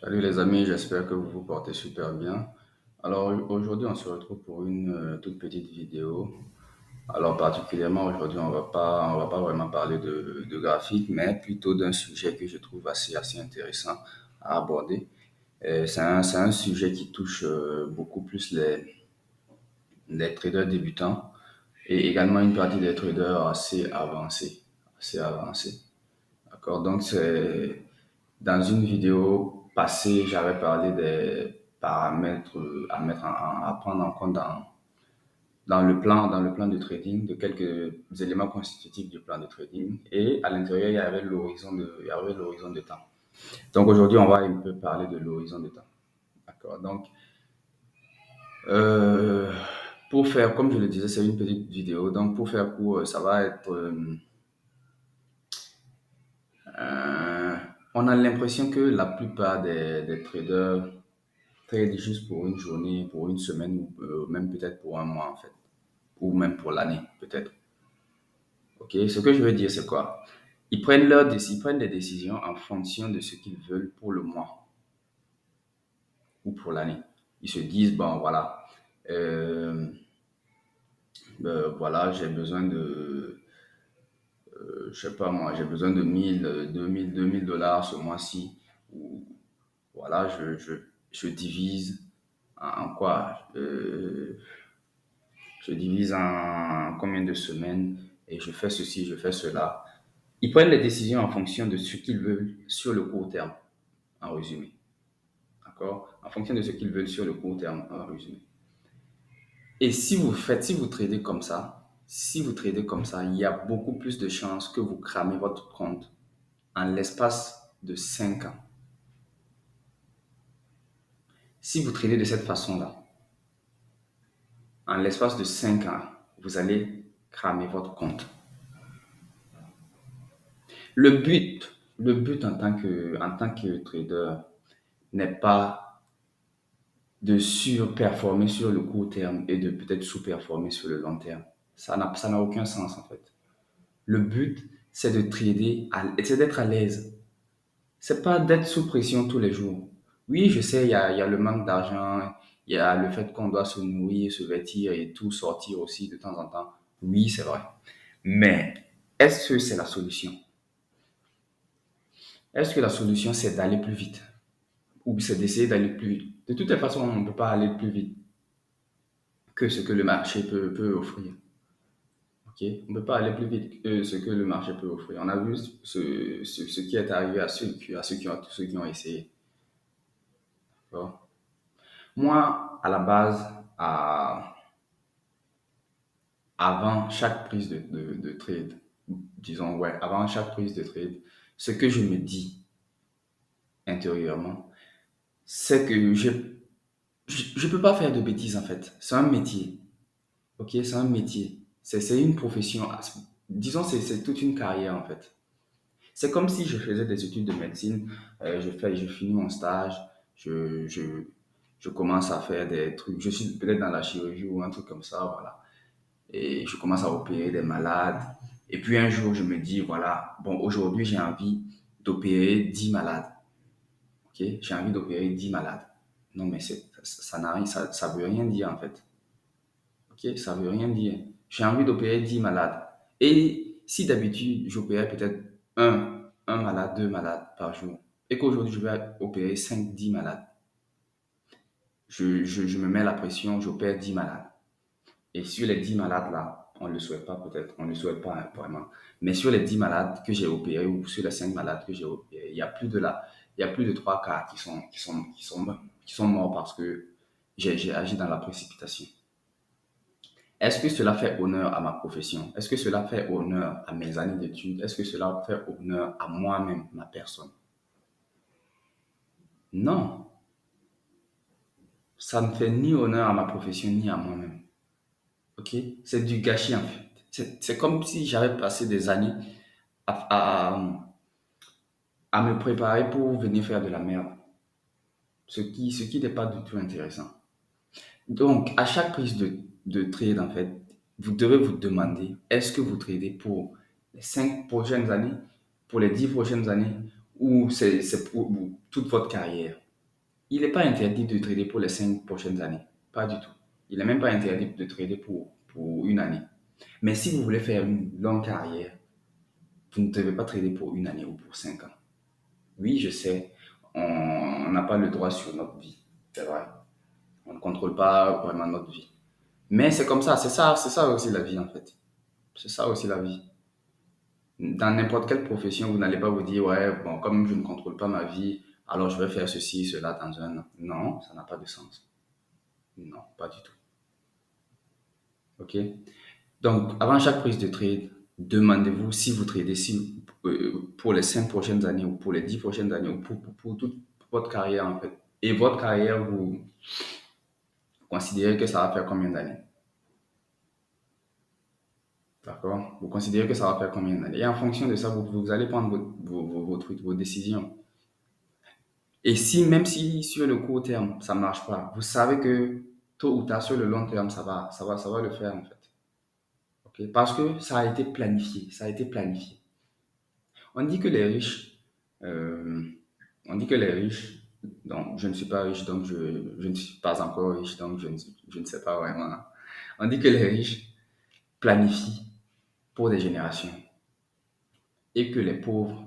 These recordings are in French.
Salut les amis, j'espère que vous vous portez super bien. Alors aujourd'hui, on se retrouve pour une toute petite vidéo. Alors particulièrement aujourd'hui, on va pas vraiment parler de graphique, mais plutôt d'un sujet que je trouve assez intéressant à aborder. C'est un sujet qui touche beaucoup plus les traders débutants et également une partie des traders assez avancés. D'accord? Donc c'est dans une vidéo passée, j'avais parlé des paramètres à à prendre en compte dans le plan de trading, de quelques éléments constitutifs du plan de trading. Et à l'intérieur, il y avait l'horizon de temps. Donc aujourd'hui, on va un peu parler de l'horizon de temps. D'accord. Donc, euh, pour faire, comme je le disais, c'est une petite vidéo. Donc, pour faire court, ça va être, euh, on a l'impression que la plupart des traders trade juste pour une journée, pour une semaine ou même peut-être pour un mois en fait, ou même pour l'année peut-être. Ok, ce que je veux dire c'est quoi? Ils prennent des décisions en fonction de ce qu'ils veulent pour le mois ou pour l'année. Ils se disent bon voilà, euh, voilà j'ai besoin de, je sais pas moi, j'ai besoin de 1000, 2000, $2000 ce mois-ci. Ou voilà, je divise en quoi? Je divise en combien de semaines et je fais ceci, je fais cela. Ils prennent les décisions en fonction de ce qu'ils veulent sur le court terme, en résumé. D'accord? En fonction de ce qu'ils veulent sur le court terme, en résumé. Et si vous tradez comme ça, il y a beaucoup plus de chances que vous cramez votre compte en l'espace de 5 ans. Si vous tradez de cette façon-là, en l'espace de 5 ans, vous allez cramer votre compte. Le but en tant que trader n'est pas de surperformer sur le court terme et de peut-être sous-performer sur le long terme. Ça n'a aucun sens en fait. Le but, c'est de trader, c'est d'être à l'aise. C'est pas d'être sous pression tous les jours. Oui, je sais, il y a le manque d'argent, il y a le fait qu'on doit se nourrir, se vêtir et tout sortir aussi de temps en temps. Oui, c'est vrai. Mais est-ce que c'est la solution? Est-ce que la solution, c'est d'aller plus vite? Ou c'est d'essayer d'aller plus vite? De toute façon, on ne peut pas aller plus vite que ce que le marché peut offrir. Ok. On ne peut pas aller plus vite que ce que le marché peut offrir. On a vu ce qui est arrivé à ceux qui ont essayé. Bon. Moi, à la base, avant chaque prise de trade, disons, ouais, avant chaque prise de trade, ce que je me dis intérieurement, c'est que je peux pas faire de bêtises en fait. C'est un métier. Ok, c'est un métier. C'est une profession. Disons, c'est toute une carrière en fait. C'est comme si je faisais des études de médecine, je finis mon stage, je, je, je commence à faire des trucs. Je suis peut-être dans la chirurgie ou un truc comme ça, voilà. Et je commence à opérer des malades. Et puis un jour, je me dis, voilà, bon, aujourd'hui, j'ai envie d'opérer 10 malades. Ok, j'ai envie d'opérer 10 malades. Non, mais ça n'a rien, ça veut rien dire en fait. Ok, ça veut rien dire. J'ai envie d'opérer 10 malades. Et si d'habitude, j'opérais peut-être un malade, deux malades par jour, et qu'aujourd'hui, je vais opérer 5 10 malades, je me mets la pression, j'opère 10 malades. Et sur les 10 malades là, on ne le souhaite pas peut-être, on ne le souhaite pas hein, vraiment. Mais sur les 10 malades que j'ai opérés ou sur les 5 malades que j'ai opérés, il y a plus de 3 cas qui sont morts parce que j'ai agi dans la précipitation. Est-ce que cela fait honneur à ma profession? Est-ce que cela fait honneur à mes années d'études? Est-ce que cela fait honneur à moi-même, ma personne? Non, ça ne fait ni honneur à ma profession ni à moi-même. Ok? C'est du gâchis en fait. C'est comme si j'avais passé des années à me préparer pour venir faire de la merde. Ce qui n'est pas du tout intéressant. Donc, à chaque prise de trade, en fait, vous devez vous demander, est-ce que vous tradez pour les 5 prochaines années, pour les 10 prochaines années, ou c'est pour toute votre carrière? Il n'est pas interdit de trader pour les 5 prochaines années. Pas du tout. Il n'est même pas interdit de trader pour une année. Mais si vous voulez faire une longue carrière, vous ne devez pas trader pour une année ou pour 5 ans. Oui, je sais, on n'a pas le droit sur notre vie. C'est vrai. On ne contrôle pas vraiment notre vie. Mais c'est comme ça, c'est ça aussi la vie en fait. C'est ça aussi la vie. Dans n'importe quelle profession, vous n'allez pas vous dire, ouais, bon, comme je ne contrôle pas ma vie, alors je vais faire ceci, cela dans un an. Non, ça n'a pas de sens. Non, pas du tout. OK? Donc, avant chaque prise de trade, demandez-vous si vous tradez pour les 5 prochaines années ou pour les 10 prochaines années ou pour toute votre carrière en fait. Et votre carrière, vous considérez que ça va faire combien d'années? D'accord? Vous considérez que ça va faire combien d'années? Et en fonction de ça, vous allez prendre vos trucs, vos décisions. Et si, même si sur le court terme, ça ne marche pas, vous savez que tôt ou tard, sur le long terme, ça va le faire en fait. OK? Parce que ça a été planifié. Ça a été planifié. On dit que les riches, euh, on dit que les riches, donc je ne suis pas riche, donc je ne suis pas encore riche, donc je ne sais pas vraiment. On dit que les riches planifient pour des générations et que les pauvres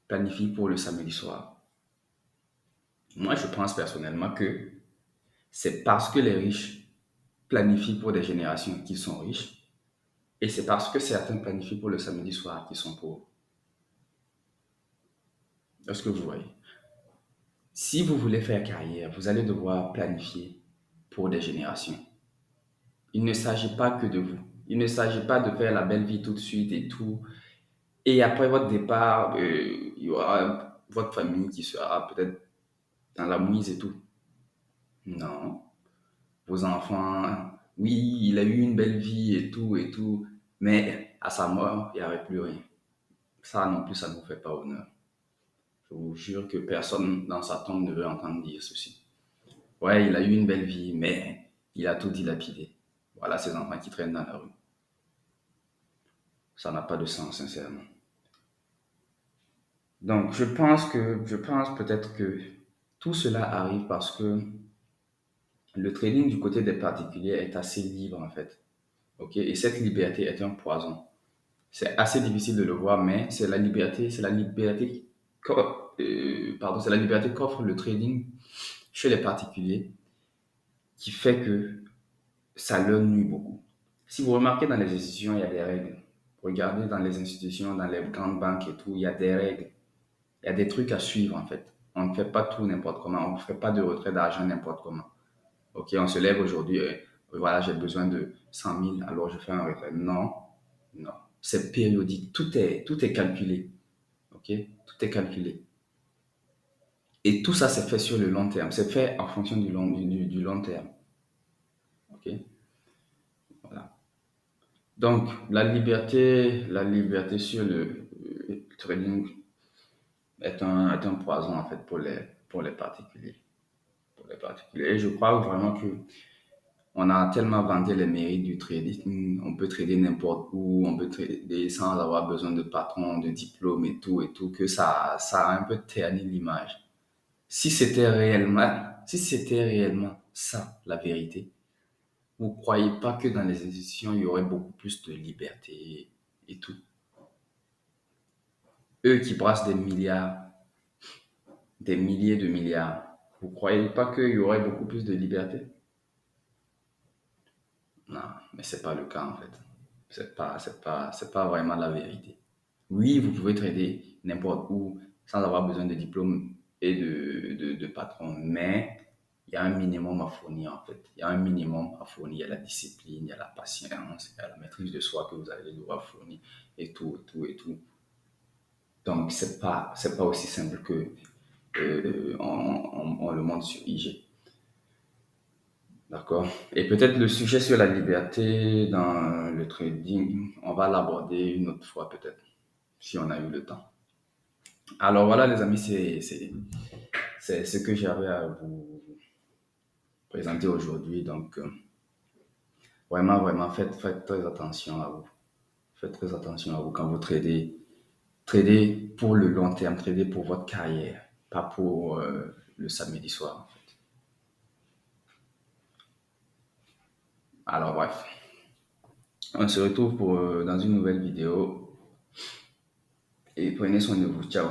planifient pour le samedi soir. Moi, je pense personnellement que c'est parce que les riches planifient pour des générations qui sont riches et c'est parce que certains planifient pour le samedi soir qui sont pauvres. Est-ce que vous voyez? Si vous voulez faire carrière, vous allez devoir planifier pour des générations. Il ne s'agit pas que de vous. Il ne s'agit pas de faire la belle vie tout de suite et tout. Et après votre départ, il y aura votre famille qui sera peut-être dans la mouise et tout. Non. Vos enfants, oui, il a eu une belle vie et tout. Mais à sa mort, il n'y avait plus rien. Ça non plus, ça ne vous fait pas honneur. Je vous jure que personne dans sa tombe ne veut entendre dire ceci. Ouais, il a eu une belle vie, mais il a tout dilapidé. Voilà ces enfants qui traînent dans la rue. Ça n'a pas de sens, sincèrement. Donc, je pense peut-être que tout cela arrive parce que le trading du côté des particuliers est assez libre, en fait. OK? Et cette liberté est un poison. C'est assez difficile de le voir, mais c'est la liberté qu'offre le trading chez les particuliers qui fait que ça leur nuit beaucoup. Si vous remarquez dans les institutions, il y a des règles. Regardez dans les institutions, dans les grandes banques et tout, il y a des règles. Il y a des trucs à suivre en fait. On ne fait pas tout n'importe comment. On ne fait pas de retrait d'argent n'importe comment. Ok, on se lève aujourd'hui, voilà, j'ai besoin de 100 000, alors je fais un retrait. Non, non. C'est périodique. Tout est calculé. Ok, tout est calculé. Et tout ça, c'est fait sur le long terme. C'est fait en fonction du long terme. Ok, voilà. Donc, la liberté sur le trading est un poison en fait pour les particuliers. Pour les particuliers. Et je crois vraiment que on a tellement vanté les mérites du trading. On peut trader n'importe où, on peut trader sans avoir besoin de patron, de diplôme et tout, que ça a un peu terni l'image. Si c'était réellement ça, la vérité, vous croyez pas que dans les institutions, il y aurait beaucoup plus de liberté et tout? Eux qui brassent des milliards, des milliers de milliards, vous croyez pas qu'il y aurait beaucoup plus de liberté? Non, mais c'est pas le cas en fait. C'est pas vraiment la vérité. Oui, vous pouvez trader n'importe où sans avoir besoin de diplôme et de patron, mais il y a un minimum à fournir en fait. Il y a un minimum à fournir. Il y a la discipline, il y a la patience, il y a la maîtrise de soi que vous allez devoir fournir et tout, et tout, et tout. Donc, c'est pas aussi simple que on le montre sur IG. D'accord. Et peut-être le sujet sur la liberté dans le trading, on va l'aborder une autre fois peut-être, si on a eu le temps. Alors voilà les amis, c'est ce que j'avais à vous présenter aujourd'hui. Donc vraiment, vraiment, faites très attention à vous. Faites très attention à vous quand vous tradez. Tradez pour le long terme, tradez pour votre carrière. pas pour le samedi soir, en fait. Alors bref, on se retrouve dans une nouvelle vidéo et prenez soin de vous. Ciao.